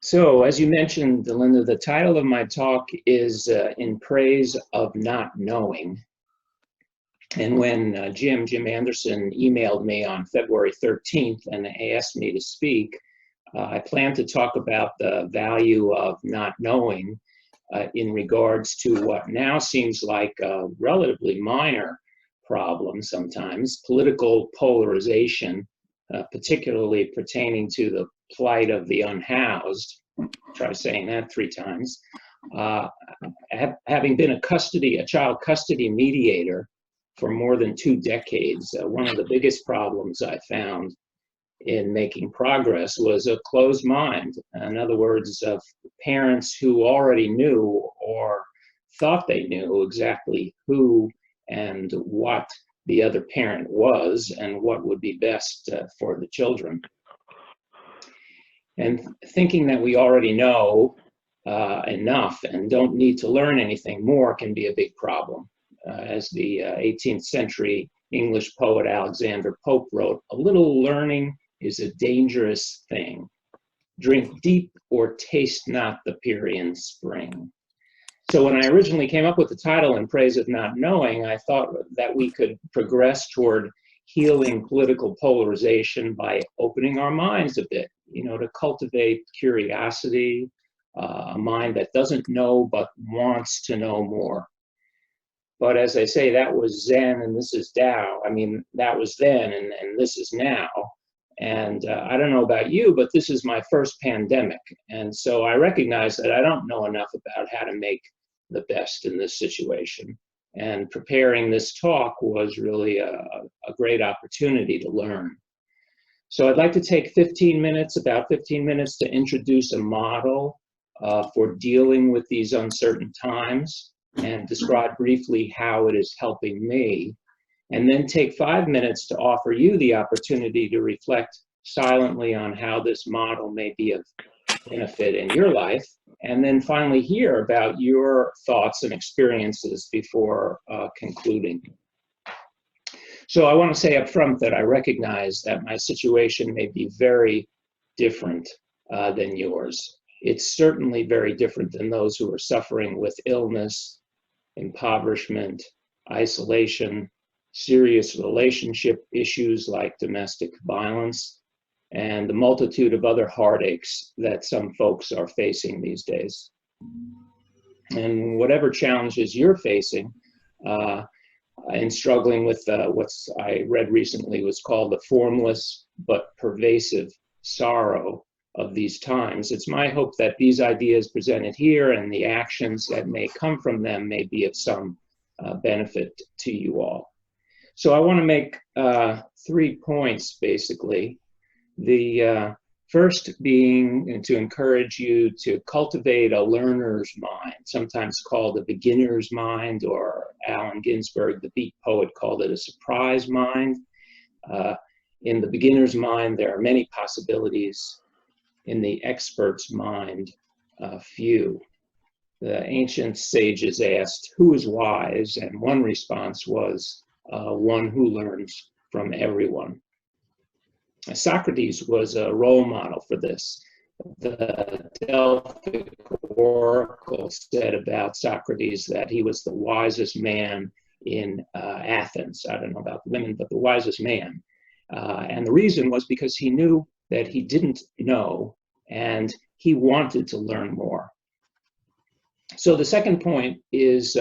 So, as you mentioned, Linda, the title of my talk is In Praise of Not Knowing. And when Jim Anderson emailed me on February 13th and asked me to speak, I plan to talk about the value of not knowing in regards to what now seems like a relatively minor problem sometimes, political polarization, particularly pertaining to the plight of the unhoused. Try saying that 3 times. Having been a child custody mediator for more than 2 decades, one of the biggest problems I found in making progress was a closed mind. In other words, of parents who already knew or thought they knew exactly who and what the other parent was and what would be best for the children. And thinking that we already know enough and don't need to learn anything more can be a big problem. As the 18th century English poet Alexander Pope wrote, "A little learning is a dangerous thing. Drink deep or taste not the Pierian spring." So when I originally came up with the title In Praise of Not Knowing, I thought that we could progress toward healing political polarization by opening our minds a bit, to cultivate curiosity, a mind that doesn't know but wants to know more. But as I say, that was Zen and this is Tao. I mean, that was then and this is now. And I don't know about you, but this is my first pandemic. And so I recognize that I don't know enough about how to make the best in this situation. And preparing this talk was really a great opportunity to learn. So I'd like to take about 15 minutes to introduce a model for dealing with these uncertain times and describe briefly how it is helping me. And then take 5 minutes to offer you the opportunity to reflect silently on how this model may be of benefit in your life, and then finally hear about your thoughts and experiences before concluding. So I want to say up front that I recognize that my situation may be very different than yours. It's certainly very different than those who are suffering with illness, impoverishment, isolation, serious relationship issues like domestic violence, and the multitude of other heartaches that some folks are facing these days. And whatever challenges you're facing in struggling with what I read recently was called the formless but pervasive sorrow of these times, it's my hope that these ideas presented here and the actions that may come from them may be of some benefit to you all. So I want to make 3 points, basically. The first being to encourage you to cultivate a learner's mind, sometimes called a beginner's mind, or Allen Ginsberg, the beat poet, called it a surprise mind. In the beginner's mind, there are many possibilities. In the expert's mind, few. The ancient sages asked, "Who is wise?" And one response was, "One who learns from everyone." Socrates was a role model for this. The Delphic oracle said about Socrates that he was the wisest man in Athens. I don't know about the women, but the wisest man. And the reason was because he knew that he didn't know and he wanted to learn more. So the second point is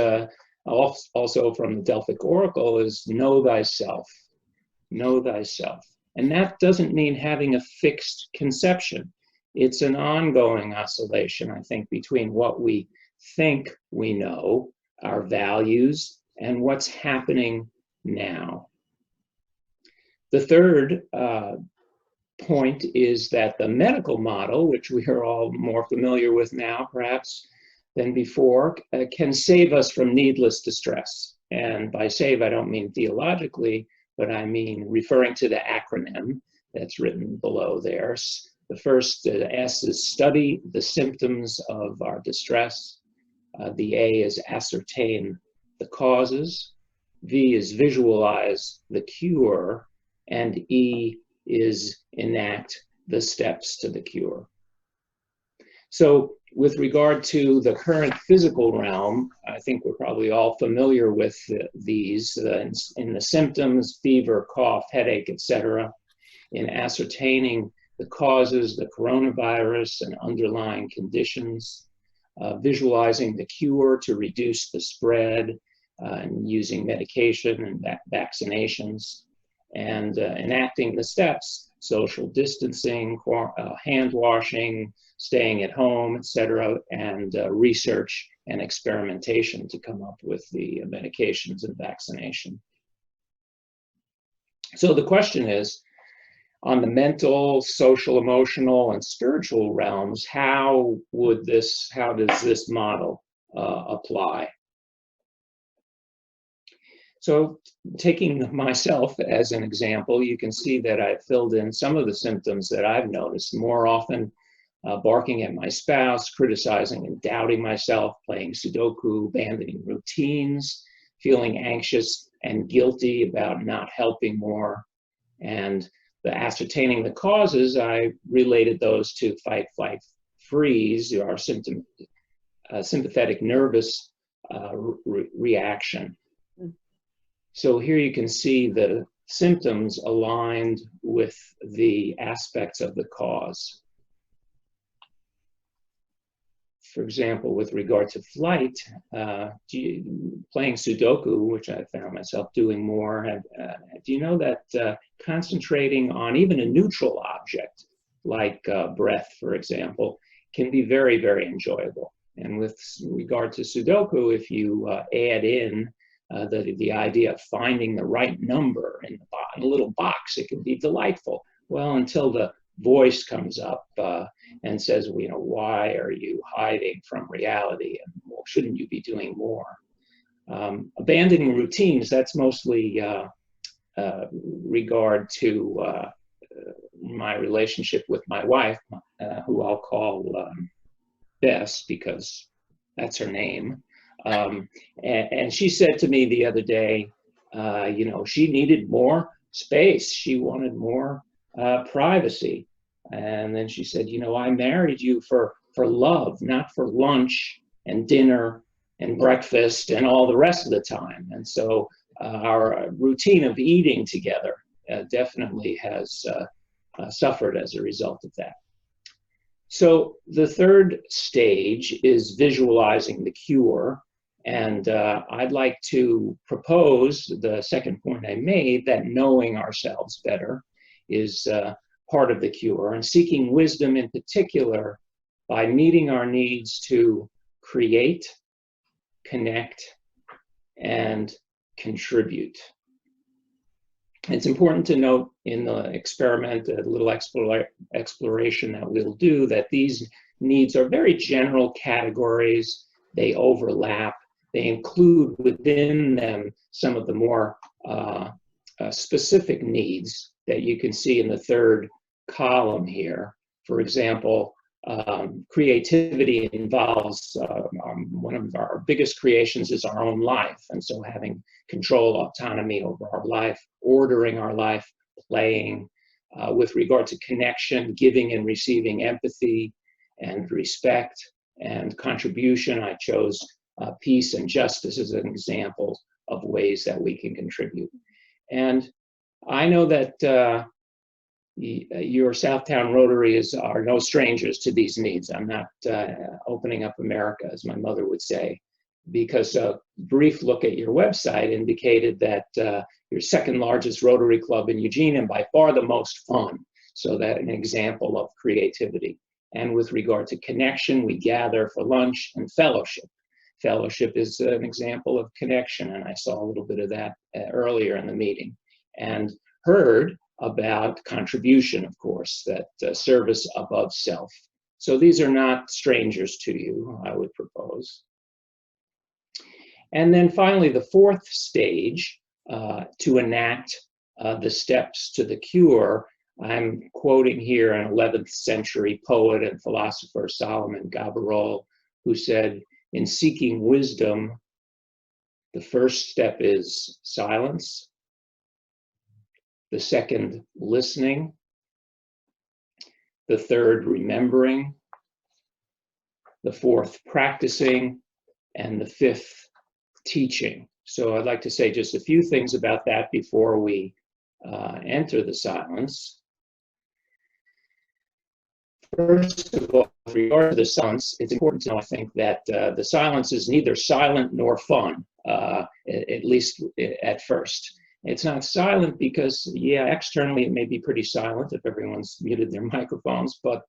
also from the Delphic oracle is know thyself. Know thyself. And that doesn't mean having a fixed conception. It's an ongoing oscillation, I think, between what we think we know, our values, and what's happening now. The third point is that the medical model, which we are all more familiar with now, perhaps, than before, can save us from needless distress. And by save, I don't mean theologically, but I mean referring to the acronym that's written below there. The first S is study the symptoms of our distress. The A is ascertain the causes. V is visualize the cure. And E is enact the steps to the cure. So with regard to the current physical realm, I think we're probably all familiar with these in the symptoms: fever, cough, headache, etc. In ascertaining the causes, the coronavirus and underlying conditions, visualizing the cure to reduce the spread, and using medication and vaccinations, and enacting the steps: social distancing, hand washing, staying at home, etc., and research and experimentation to come up with the medications and vaccination. So the question is, on the mental, social, emotional, and spiritual realms, how does this model apply? So taking myself as an example, you can see that I've filled in some of the symptoms that I've noticed. More often, barking at my spouse, criticizing and doubting myself, playing Sudoku, abandoning routines, feeling anxious and guilty about not helping more, and ascertaining the causes, I related those to fight, flight, freeze, our sympathetic nervous reaction. So here you can see the symptoms aligned with the aspects of the cause. For example, with regard to flight, playing Sudoku, which I found myself doing more, do you know that concentrating on even a neutral object, like breath, for example, can be very, very enjoyable? And with regard to Sudoku, if you add in the idea of finding the right number in a little box, it can be delightful. Well, until the voice comes up and says, well, you know, why are you hiding from reality? And well, shouldn't you be doing more? Abandoning routines, that's mostly regard to my relationship with my wife, who I'll call Bess, because that's her name. And she said to me the other day, you know, she needed more space. She wanted more privacy. And then she said, you know, I married you for love, not for lunch and dinner and breakfast and all the rest of the time. And so our routine of eating together definitely has suffered as a result of that. So the third stage is visualizing the cure. And I'd like to propose the second point I made, that knowing ourselves better is part of the cure, and seeking wisdom in particular by meeting our needs to create, connect, and contribute. It's important to note in the experiment, a little exploration that we'll do, that these needs are very general categories. They overlap. They include within them some of the more specific needs that you can see in the third column here. For example, creativity involves one of our biggest creations is our own life. And so having control, autonomy over our life, ordering our life, playing. With regard to connection, giving and receiving empathy and respect and contribution, I chose peace and justice as an example of ways that we can contribute. And I know that your Southtowne Rotary are no strangers to these needs. I'm not opening up America, as my mother would say, because a brief look at your website indicated that you're second largest Rotary club in Eugene and by far the most fun. So that's an example of creativity. And with regard to connection, we gather for lunch and fellowship. Fellowship is an example of connection, and I saw a little bit of that earlier in the meeting. And heard about contribution, of course, that service above self. So these are not strangers to you, I would propose. And then finally, the fourth stage, to enact the steps to the cure. I'm quoting here an 11th century poet and philosopher, Solomon Gabarol, who said, in seeking wisdom, the first step is silence. The second, listening. The third, remembering. the fourth, practicing, and the fifth, teaching. So I'd like to say just a few things about that before we enter the silence. First of all, with regard to the silence, it's important to know, I think, that the silence is neither silent nor fun, at least at first. It's not silent because, yeah, externally it may be pretty silent if everyone's muted their microphones, but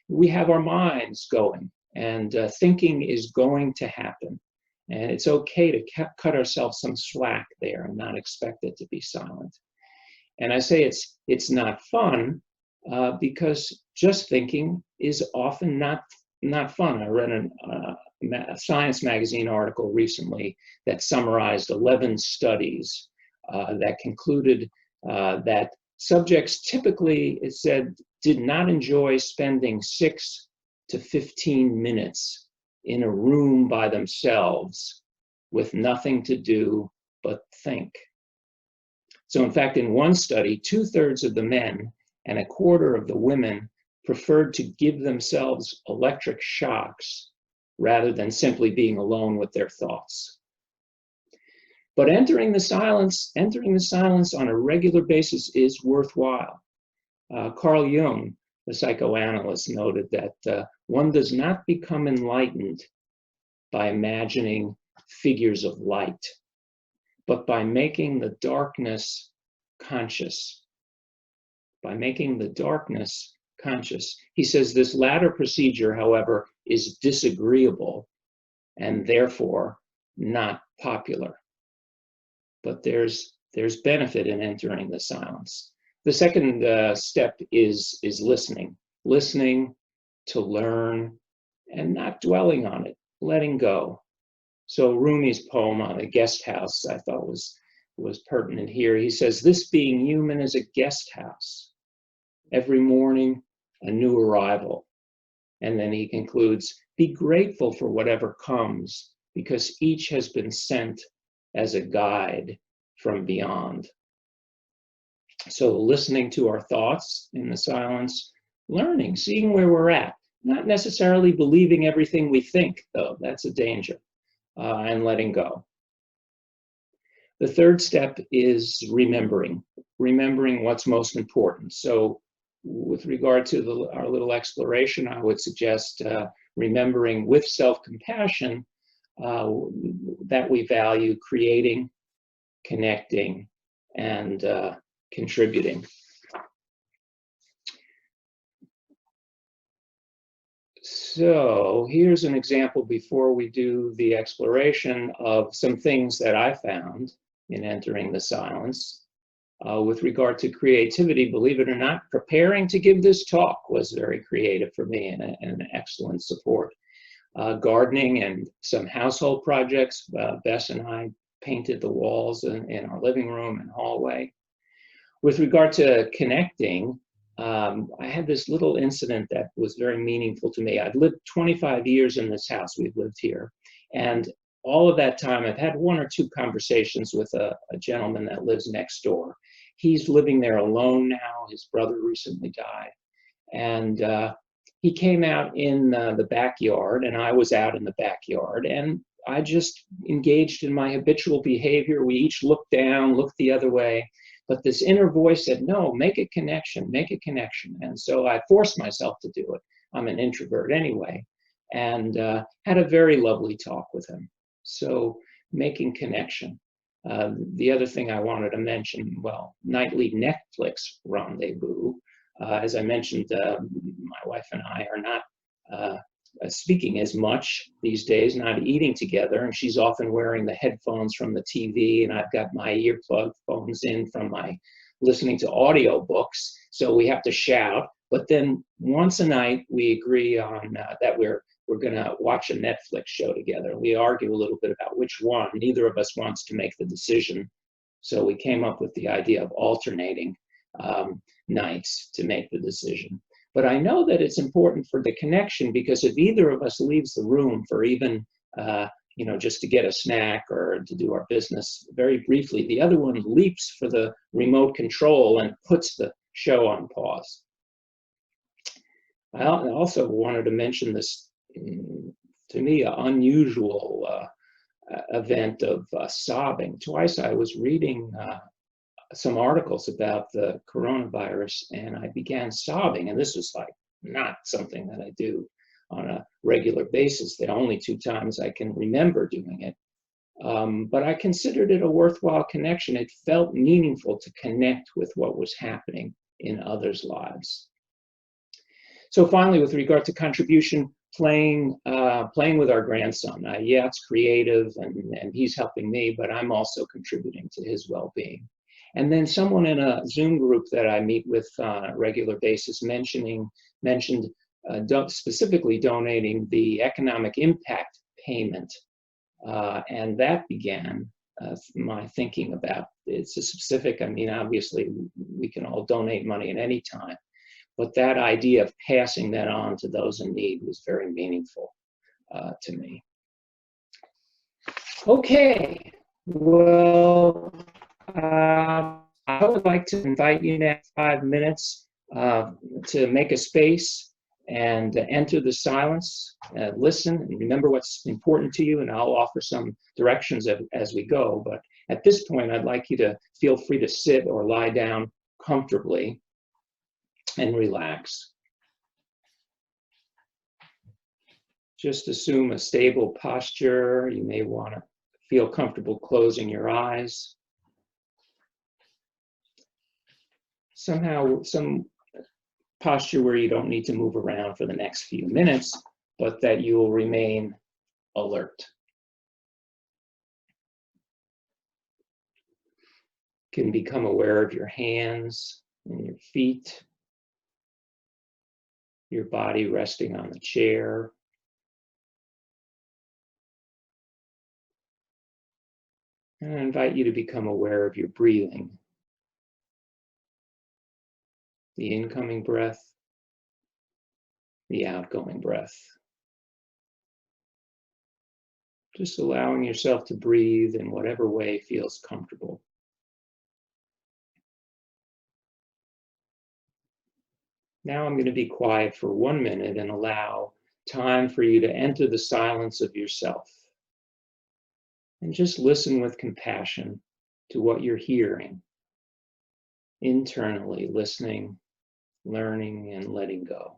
we have our minds going, and thinking is going to happen. And it's okay to cut ourselves some slack there and not expect it to be silent. And I say it's not fun because just thinking is often not fun. I read a Science magazine article recently that summarized 11 studies that concluded that subjects typically, it said, did not enjoy spending 6 to 15 minutes in a room by themselves with nothing to do but think. So in fact, in one study, 2/3 of the men and 1/4 of the women preferred to give themselves electric shocks rather than simply being alone with their thoughts. But entering the silence on a regular basis is worthwhile. Carl Jung, the psychoanalyst, noted that one does not become enlightened by imagining figures of light, but by making the darkness conscious. By making the darkness conscious. He says this latter procedure, however, is disagreeable and therefore not popular. But there's benefit in entering the silence. The second step is listening. Listening to learn and not dwelling on it, letting go. So Rumi's poem on the guest house I thought was pertinent here. He says, "This being human is a guest house. Every morning, a new arrival." And then he concludes, "Be grateful for whatever comes, because each has been sent as a guide from beyond." So listening to our thoughts in the silence, learning, seeing where we're at, not necessarily believing everything we think, though, that's a danger, and letting go. The third step is remembering what's most important. So with regard to our little exploration, I would suggest remembering with self-compassion that we value creating, connecting, and contributing. So here's an example before we do the exploration of some things that I found in entering the silence. With regard to creativity, believe it or not, preparing to give this talk was very creative for me and an excellent support. Gardening and some household projects, Bess and I painted the walls in our living room and hallway. With regard to connecting, I had this little incident that was very meaningful to me. I've lived 25 years in this house. We've lived here. And all of that time, I've had 1 or 2 conversations with a gentleman that lives next door. He's living there alone now. His brother recently died. And he came out in the backyard, and I was out in the backyard. And I just engaged in my habitual behavior. We each looked down, looked the other way. But this inner voice said, no, make a connection, make a connection. And so I forced myself to do it. I'm an introvert anyway, and had a very lovely talk with him. So making connection. The other thing I wanted to mention, well, nightly Netflix rendezvous. As I mentioned, my wife and I are not speaking as much these days, not eating together, and she's often wearing the headphones from the TV, and I've got my earplug phones in from my listening to audiobooks, so we have to shout. But then once a night we agree on that we're going to watch a Netflix show together. We argue a little bit about which one. Neither of us wants to make the decision, so we came up with the idea of alternating nights to make the decision. But I know that it's important for the connection, because if either of us leaves the room for even, just to get a snack or to do our business very briefly, the other one leaps for the remote control and puts the show on pause. I also wanted to mention this to me, an unusual event of sobbing. Twice I was reading some articles about the coronavirus, and I began sobbing. And this was like not something that I do on a regular basis. The only two times I can remember doing it. But I considered it a worthwhile connection. It felt meaningful to connect with what was happening in others' lives. So finally, with regard to contribution, playing with our grandson. Yeah, it's creative, and he's helping me, but I'm also contributing to his well-being. And then someone in a Zoom group that I meet with on a regular basis mentioned specifically donating the economic impact payment. And that began my thinking about, it's a specific, I mean, obviously we can all donate money at any time, but that idea of passing that on to those in need was very meaningful to me. Okay, well, I would like to invite you next 5 minutes to make a space and enter the silence, listen, and remember what's important to you, and I'll offer some directions as we go. But at this point, I'd like you to feel free to sit or lie down comfortably and relax. Just assume a stable posture. You may want to feel comfortable closing your eyes. Somehow, some posture where you don't need to move around for the next few minutes, but that you will remain alert. You can become aware of your hands and your feet, your body resting on the chair. And I invite you to become aware of your breathing. The incoming breath, the outgoing breath. Just allowing yourself to breathe in whatever way feels comfortable. Now I'm going to be quiet for 1 minute and allow time for you to enter the silence of yourself. And just listen with compassion to what you're hearing. Internally, listening, learning, and letting go.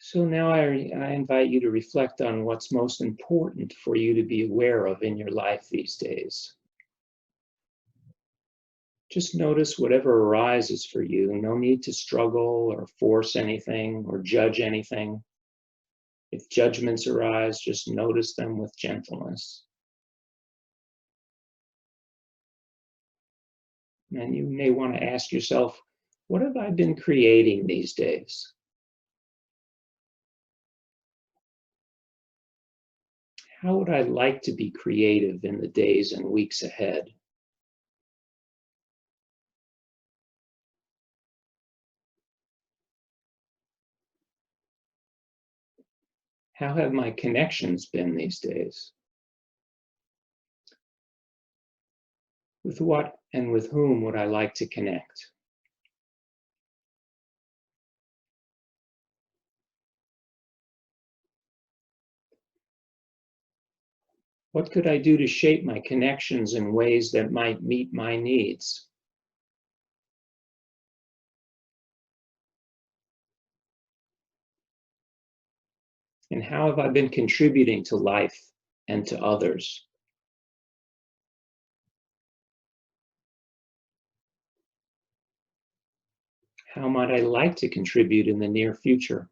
So now I invite you to reflect on what's most important for you to be aware of in your life these days. Just notice whatever arises for you. No need to struggle or force anything or judge anything. If judgments arise, just notice them with gentleness. And you may want to ask yourself, what have I been creating these days? How would I like to be creative in the days and weeks ahead? How have my connections been these days? With what and with whom would I like to connect? What could I do to shape my connections in ways that might meet my needs? And how have I been contributing to life and to others. How might I like to contribute in the near future?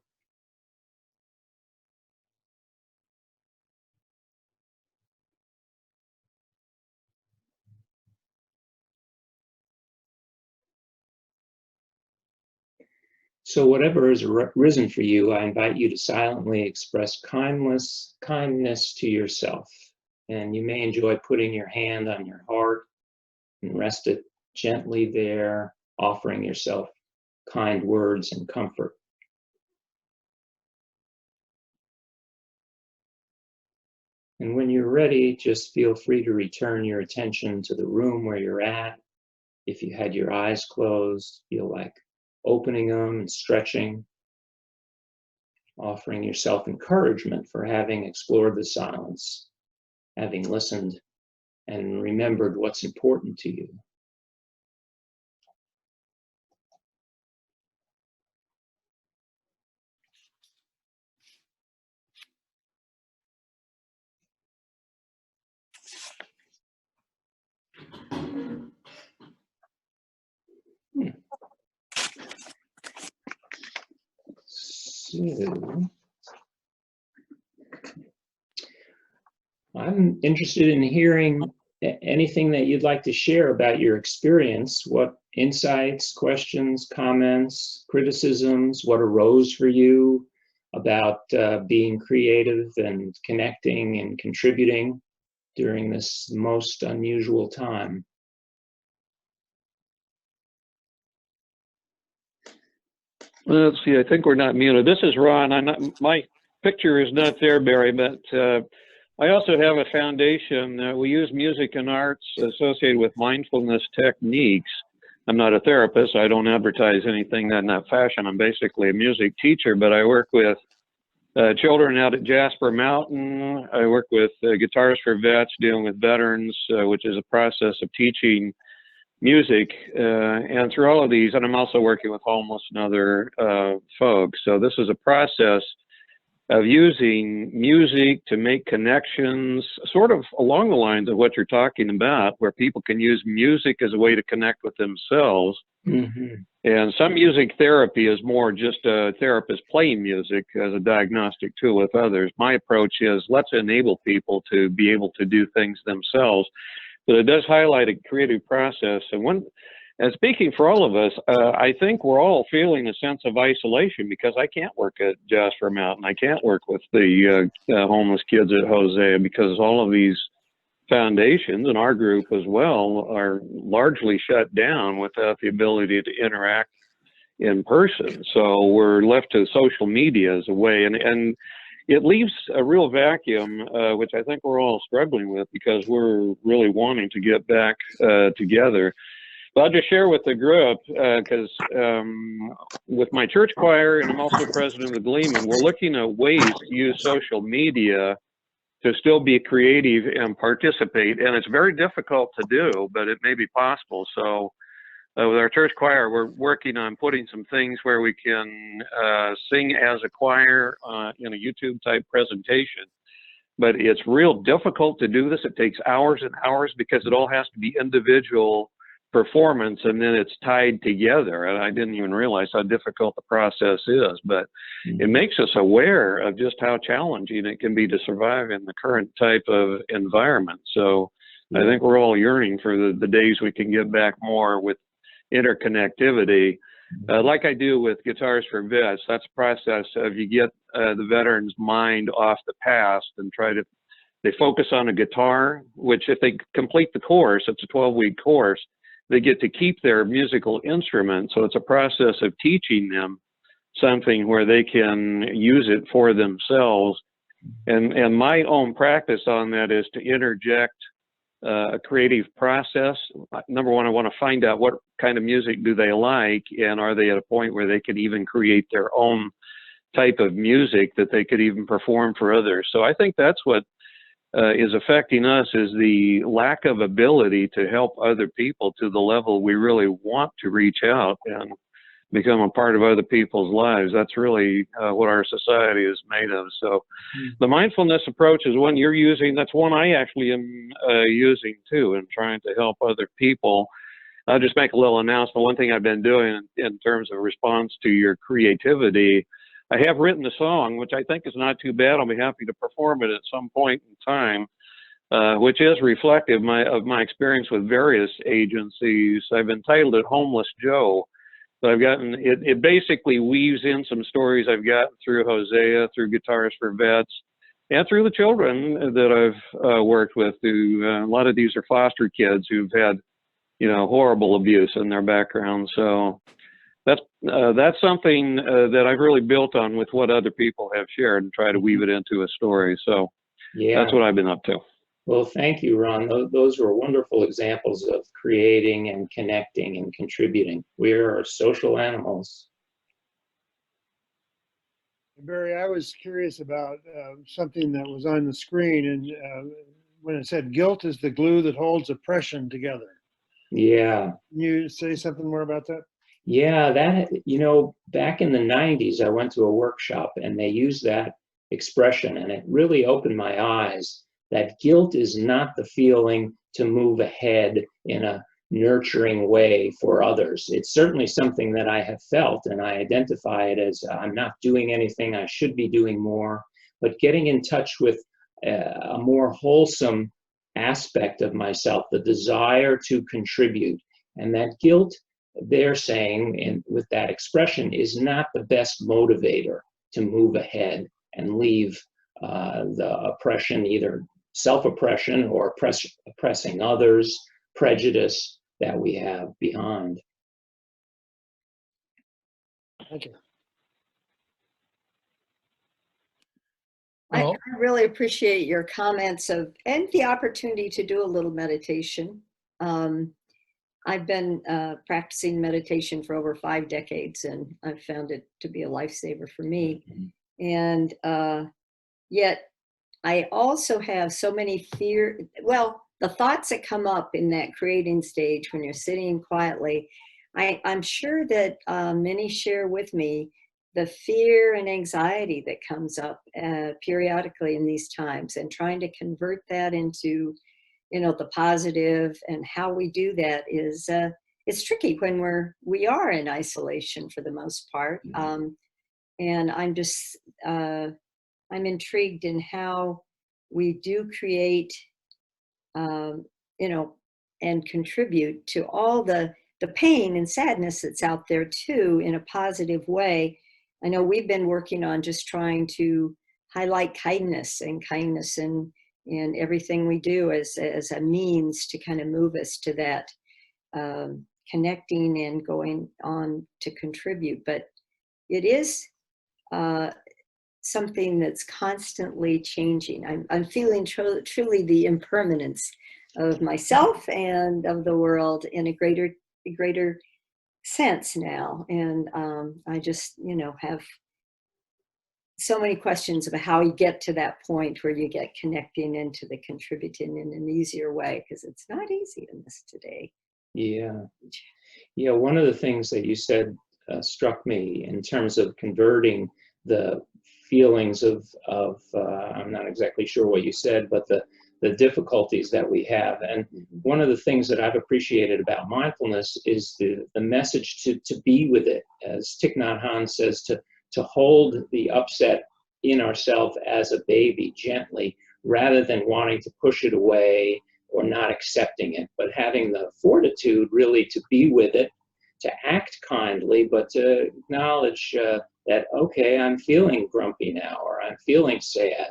So whatever has risen for you, I invite you to silently express kindness to yourself. And you may enjoy putting your hand on your heart and rest it gently there, offering yourself kind words and comfort. And when you're ready, just feel free to return your attention to the room where you're at. If you had your eyes closed, feel like opening them and stretching, offering yourself encouragement for having explored the silence, having listened and remembered what's important to you. So, I'm interested in hearing anything that you'd like to share about your experience. What insights, questions, comments, criticisms, what arose for you about being creative and connecting and contributing during this most unusual time? Let's see, I think we're not muted. This is Ron. My picture is not there, Barry, but I also have a foundation. We use music and arts associated with mindfulness techniques. I'm not a therapist. I don't advertise anything in that fashion. I'm basically a music teacher, but I work with children out at Jasper Mountain. I work with Guitars for Vets, dealing with veterans, which is a process of teaching music, and through all of these, and I'm also working with homeless and other folks. So this is a process of using music to make connections, sort of along the lines of what you're talking about, where people can use music as a way to connect with themselves. Mm-hmm. And some music therapy is more just a therapist playing music as a diagnostic tool with others. My approach is let's enable people to be able to do things themselves. But it does highlight a creative process. And speaking for all of us, I think we're all feeling a sense of isolation because I can't work at Jasper Mountain. I can't work with the homeless kids at Hosea because all of these foundations and our group as well are largely shut down without the ability to interact in person. So we're left to social media as a way. And it leaves a real vacuum, which I think we're all struggling with because we're really wanting to get back together. But I'll just share with the group, because with my church choir, and I'm also president of the Gleeman, we're looking at ways to use social media to still be creative and participate. And it's very difficult to do, but it may be possible. So with our church choir, we're working on putting some things where we can sing as a choir in a YouTube type presentation. But it's real difficult to do this. It takes hours and hours because it all has to be individual performance, and then it's tied together. And I didn't even realize how difficult the process is, but it makes us aware of just how challenging it can be to survive in the current type of environment. So I think we're all yearning for the days we can get back more with interconnectivity, like I do with Guitars for Vets. That's a process of you get the veteran's mind off the past and they focus on a guitar, which if they complete the course, it's a 12-week course, they get to keep their musical instrument. So it's a process of teaching them something where they can use it for themselves. And my own practice on that is to interject a creative process. Number one, I want to find out what kind of music do they like, and are they at a point where they can even create their own type of music that they could even perform for others. So I think that's what is affecting us, is the lack of ability to help other people to the level we really want to reach out. And become a part of other people's lives. That's really what our society is made of. So the mindfulness approach is one you're using. That's one I actually am using too, and trying to help other people. I'll just make a little announcement. One thing I've been doing in terms of response to your creativity, I have written a song, which I think is not too bad. I'll be happy to perform it at some point in time, which is reflective of my experience with various agencies. I've entitled it Homeless Joe. So I've gotten, it basically weaves in some stories I've gotten through Hosea, through Guitars for Vets, and through the children that I've worked with. A lot of these are foster kids who've had, horrible abuse in their background. So that's something that I've really built on with what other people have shared and try to weave it into a story. So that's what I've been up to. Well, thank you, Ron. Those were wonderful examples of creating and connecting and contributing. We are social animals. Barry, I was curious about something that was on the screen, and when it said guilt is the glue that holds oppression together. Yeah. Can you say something more about that? Yeah, back in the 90s, I went to a workshop and they used that expression, and it really opened my eyes that guilt is not the feeling to move ahead in a nurturing way for others. It's certainly something that I have felt, and I identify it as I'm not doing anything, I should be doing more. But getting in touch with a more wholesome aspect of myself, the desire to contribute, and that guilt, they're saying, with that expression, is not the best motivator to move ahead and leave the oppression, either self-oppression or oppressing others, prejudice that we have behind. Thank you. I really appreciate your comments and the opportunity to do a little meditation. I've been practicing meditation for over 5 decades, and I've found it to be a lifesaver for me. And yet I also have so many the thoughts that come up in that creating stage when you're sitting quietly, I'm sure that many share with me the fear and anxiety that comes up periodically in these times, and trying to convert that into, the positive. And how we do that is, it's tricky when we are in isolation for the most part. And I'm just, I'm intrigued in how we do create, and contribute to all the pain and sadness that's out there too, in a positive way. I know we've been working on just trying to highlight kindness in everything we do as a means to kind of move us to that connecting and going on to contribute. But it is something that's constantly changing. I'm feeling truly the impermanence of myself and of the world in a greater sense now. And I just, have so many questions about how you get to that point where you get connecting into the contributing in an easier way, because it's not easy in this today. Yeah. One of the things that you said struck me in terms of converting the feelings of I'm not exactly sure what you said, but the difficulties that we have. And one of the things that I've appreciated about mindfulness is the message to be with it. As Thich Nhat Hanh says, to hold the upset in ourselves as a baby gently, rather than wanting to push it away or not accepting it, but having the fortitude really to be with it, to act kindly, but to acknowledge that, okay, I'm feeling grumpy now, or I'm feeling sad.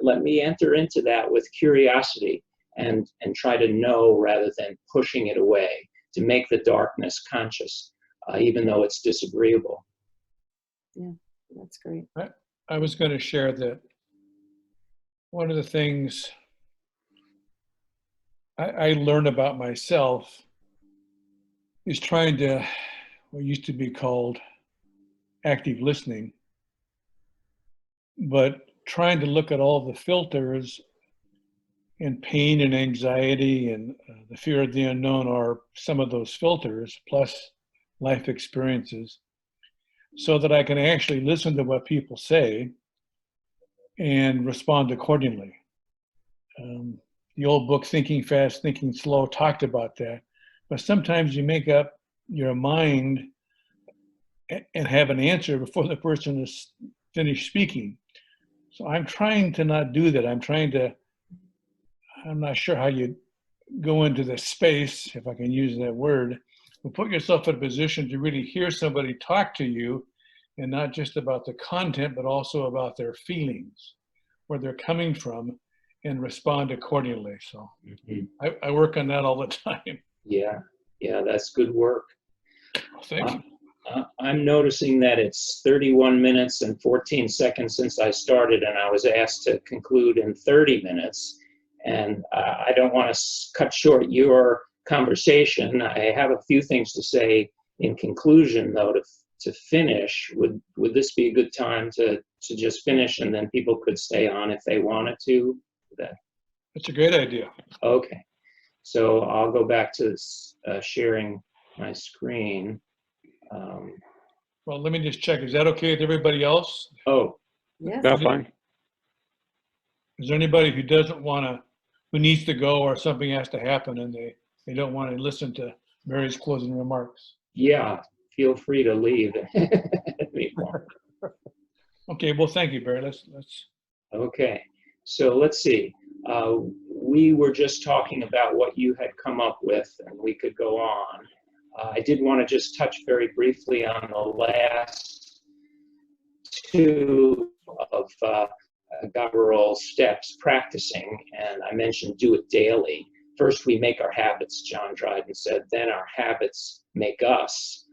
Let me enter into that with curiosity and try to know rather than pushing it away, to make the darkness conscious, even though it's disagreeable. Yeah, that's great. I was going to share that one of the things I learned about myself is trying to, what used to be called active listening, but trying to look at all the filters, and pain and anxiety and the fear of the unknown are some of those filters, plus life experiences so that I can actually listen to what people say and respond accordingly. The old book, Thinking Fast, Thinking Slow, talked about that. But sometimes you make up your mind and have an answer before the person is finished speaking. So I'm trying to not do that. I'm not sure how you go into the space, if I can use that word, but put yourself in a position to really hear somebody talk to you, and not just about the content, but also about their feelings, where they're coming from, and respond accordingly. So I work on that all the time. Yeah, that's good work. Thank you. I'm noticing that it's 31 minutes and 14 seconds since I started, and I was asked to conclude in 30 minutes. And I don't want to cut short your conversation. I have a few things to say in conclusion, though, to finish. Would this be a good time to just finish, and then people could stay on if they wanted to? That's a great idea. Okay. So I'll go back to sharing my screen. Well, let me just check. Is that okay with everybody else? Oh, Yes. That's fine. Is there anybody who needs to go, or something has to happen and they don't want to listen to Mary's closing remarks? yeah, feel free to leave. Okay, well, thank you, Barry. Let's. Okay, so let's see. We were just talking about what you had come up with, and we could go on. I did want to just touch very briefly on the last two of Gabriel's steps, practicing, and I mentioned do it daily. First, we make our habits, John Dryden said, then our habits make us.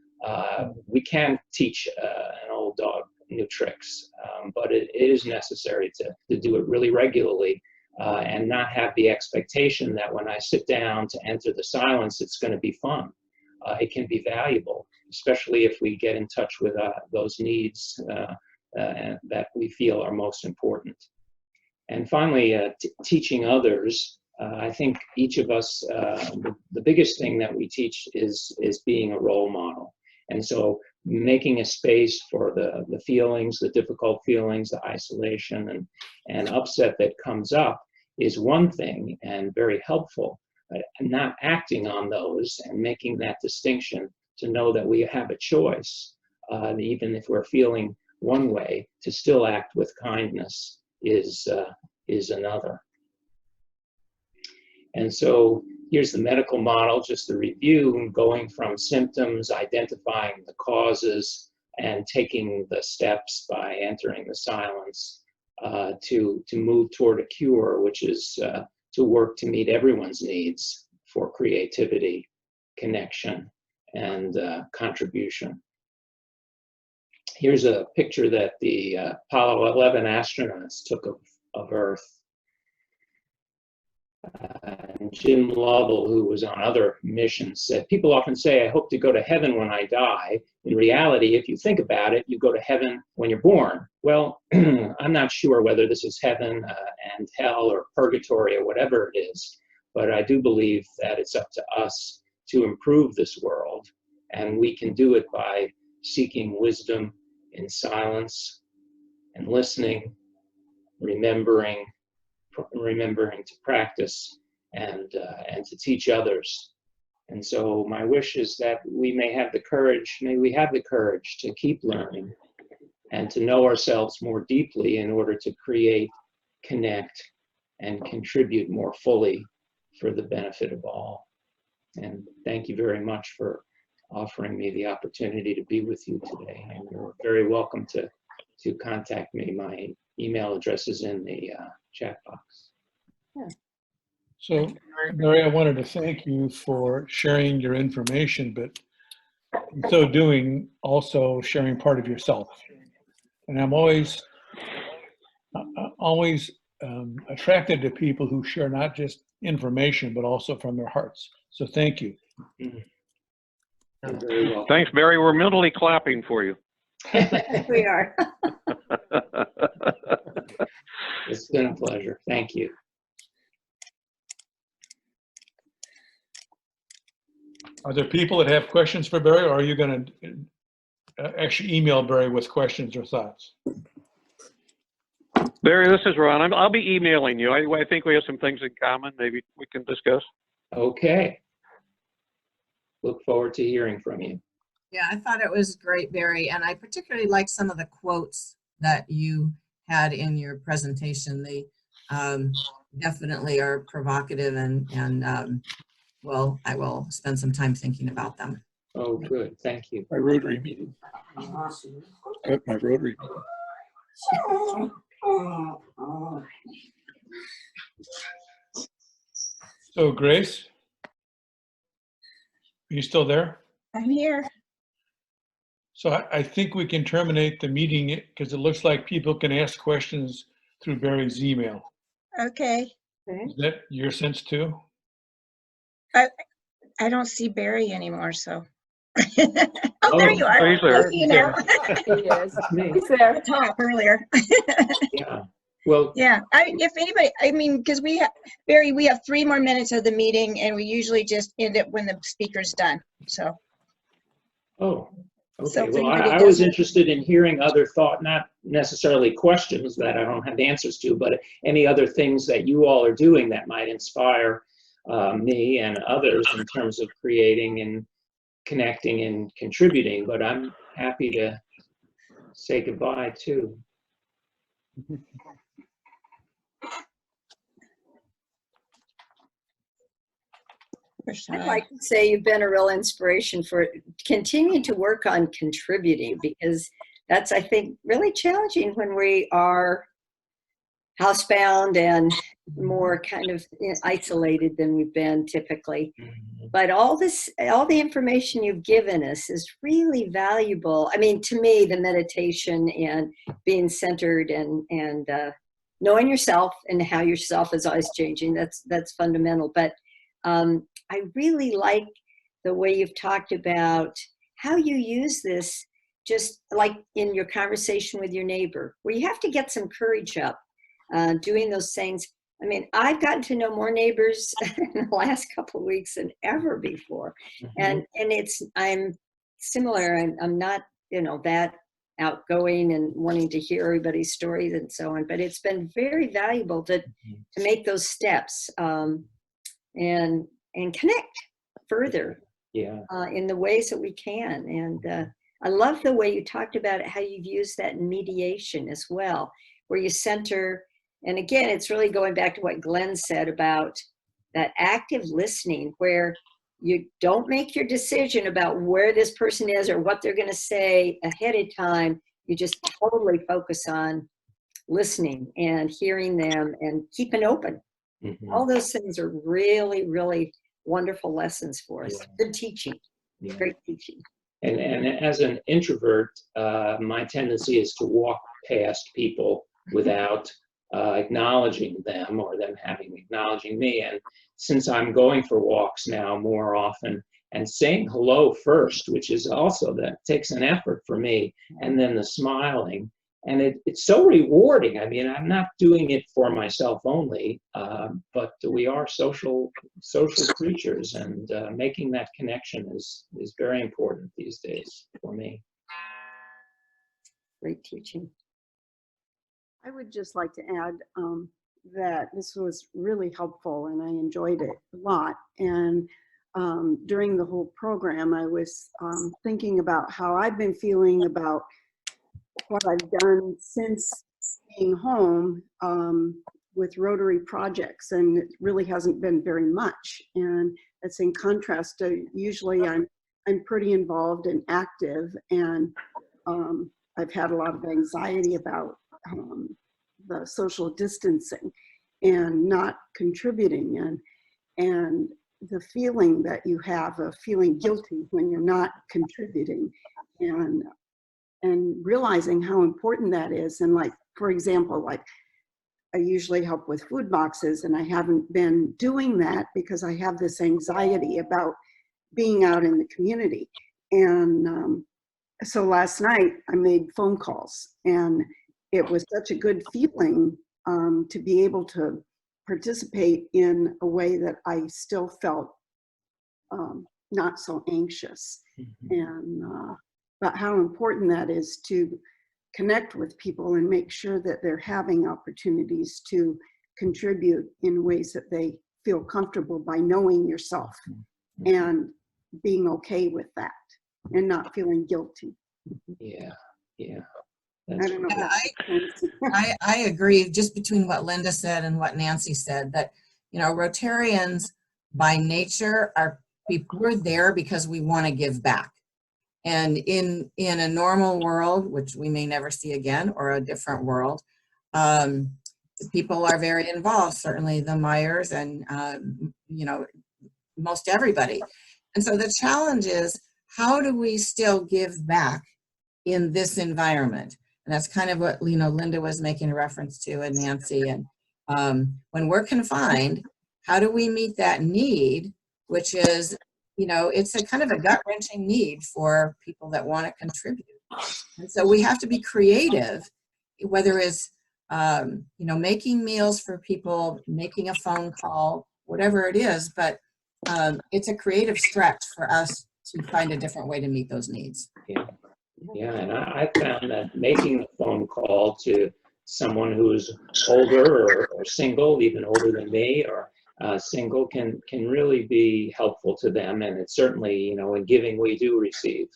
We can teach an old dog new tricks, but it is necessary to do it really regularly and not have the expectation that when I sit down to enter the silence, it's going to be fun. It can be valuable, especially if we get in touch with those needs that we feel are most important. And finally, teaching others. I think each of us, the biggest thing that we teach is being a role model. And so making a space for the feelings, the difficult feelings, the isolation and upset that comes up is one thing and very helpful. Not acting on those and making that distinction to know that we have a choice, even if we're feeling one way, to still act with kindness is another. And so here's the medical model, just the review, going from symptoms, identifying the causes, and taking the steps by entering the silence to move toward a cure, which is to work to meet everyone's needs for creativity, connection, and contribution. Here's a picture that the Apollo 11 astronauts took of Earth. Jim Lovell, who was on other missions, said, people often say, I hope to go to heaven when I die. In reality, if you think about it, you go to heaven when you're born. Well, I'm not sure whether this is heaven and hell or purgatory or whatever it is, but I do believe that it's up to us to improve this world, and we can do it by seeking wisdom in silence and listening, remembering to practice and to teach others. And so my wish is that we may have the courage to keep learning and to know ourselves more deeply in order to create, connect, and contribute more fully for the benefit of all. And thank you very much for offering me the opportunity to be with you today. And you're very welcome to contact me. My email address is in the chat box. Yeah. So, Mary, I wanted to thank you for sharing your information, but in so doing, also sharing part of yourself. And I'm always attracted to people who share not just information, but also from their hearts. So thank you. You're very welcome. Thanks, Barry. We're mentally clapping for you. We are. It's been a pleasure. Thank you. Are there people that have questions for Barry, or are you going to actually email Barry with questions or thoughts? Barry, this is Ron. I'll be emailing you. I think we have some things in common. Maybe we can discuss. Okay. Look forward to hearing from you. Yeah, I thought it was great, Barry, and I particularly liked some of the quotes that you had in your presentation. They definitely are provocative, and well, I will spend some time thinking about them. Oh, good. Thank you. My Rotary meeting. At my Rotary meeting. So Grace, are you still there? I'm here. So I think we can terminate the meeting because it looks like people can ask questions through Barry's email. Okay. Is that your sense too? I don't see Barry anymore, so. Oh, there you are. Oh, he's there. You know. He is. Me. He's there. I talked earlier. Yeah. Well, Yeah, if anybody, I mean, because Barry, we have 3 more minutes of the meeting and we usually just end it when the speaker's done, so. oh, So okay. if Well, anybody I was doesn't- interested in hearing other thought, not necessarily questions that I don't have answers to, but any other things that you all are doing that might inspire me and others in terms of creating and connecting and contributing. But I'm happy to say goodbye too. I'd like to say you've been a real inspiration for continuing to work on contributing, because that's, I think, really challenging when we are housebound and more kind of isolated than we've been typically. But all the information you've given us is really valuable. I mean, to me, the meditation and being centered and knowing yourself and how yourself is always changing, that's fundamental. But I really like the way you've talked about how you use this, just like in your conversation with your neighbor, where you have to get some courage up, doing those things. I mean, I've gotten to know more neighbors in the last couple of weeks than ever before. And I'm similar. I'm not, that outgoing and wanting to hear everybody's stories and so on, but it's been very valuable to make those steps and connect further in the ways that we can. And I love the way you talked about how you've used that in mediation as well, where you center. And again, it's really going back to what Glenn said about that active listening, where you don't make your decision about where this person is or what they're going to say ahead of time. You just totally focus on listening and hearing them and keeping open. All those things are really, really wonderful lessons for us. Good teaching. Great teaching. And as an introvert, my tendency is to walk past people without acknowledging them or them acknowledging me. And since I'm going for walks now more often and saying hello first, which is also, that takes an effort for me, and then the smiling, and it's so rewarding. I mean, I'm not doing it for myself only, but we are social creatures, and making that connection is very important these days for me. Great teaching. I would just like to add that this was really helpful and I enjoyed it a lot. And during the whole program, I was thinking about how I've been feeling about what I've done since being home with Rotary projects, and it really hasn't been very much. And it's in contrast to usually I'm pretty involved and active, and I've had a lot of anxiety about the social distancing and not contributing, and the feeling that you have of feeling guilty when you're not contributing, and realizing how important that is. And like, for example, like I usually help with food boxes, and I haven't been doing that because I have this anxiety about being out in the community. And so last night I made phone calls, and it was such a good feeling to be able to participate in a way that I still felt not so anxious. Mhm. And but how important that is to connect with people and make sure that they're having opportunities to contribute in ways that they feel comfortable by knowing yourself and being okay with that and not feeling guilty. Yeah, yeah. I That's don't know. Yeah, I agree, just between what Linda said and what Nancy said, that, Rotarians by nature we're there because we want to give back. And in a normal world, which we may never see again, or a different world, people are very involved, certainly the Myers and, most everybody. And so the challenge is, how do we still give back in this environment? And that's kind of what, Linda was making a reference to, and Nancy. And when we're confined, how do we meet that need, which is, it's a kind of a gut-wrenching need for people that want to contribute. And so we have to be creative, whether it's, making meals for people, making a phone call, whatever it is, but it's a creative stretch for us to find a different way to meet those needs. Yeah, and I found that making a phone call to someone who's older or single, even older than me, or single, can really be helpful to them. And it's certainly, in giving we do receive.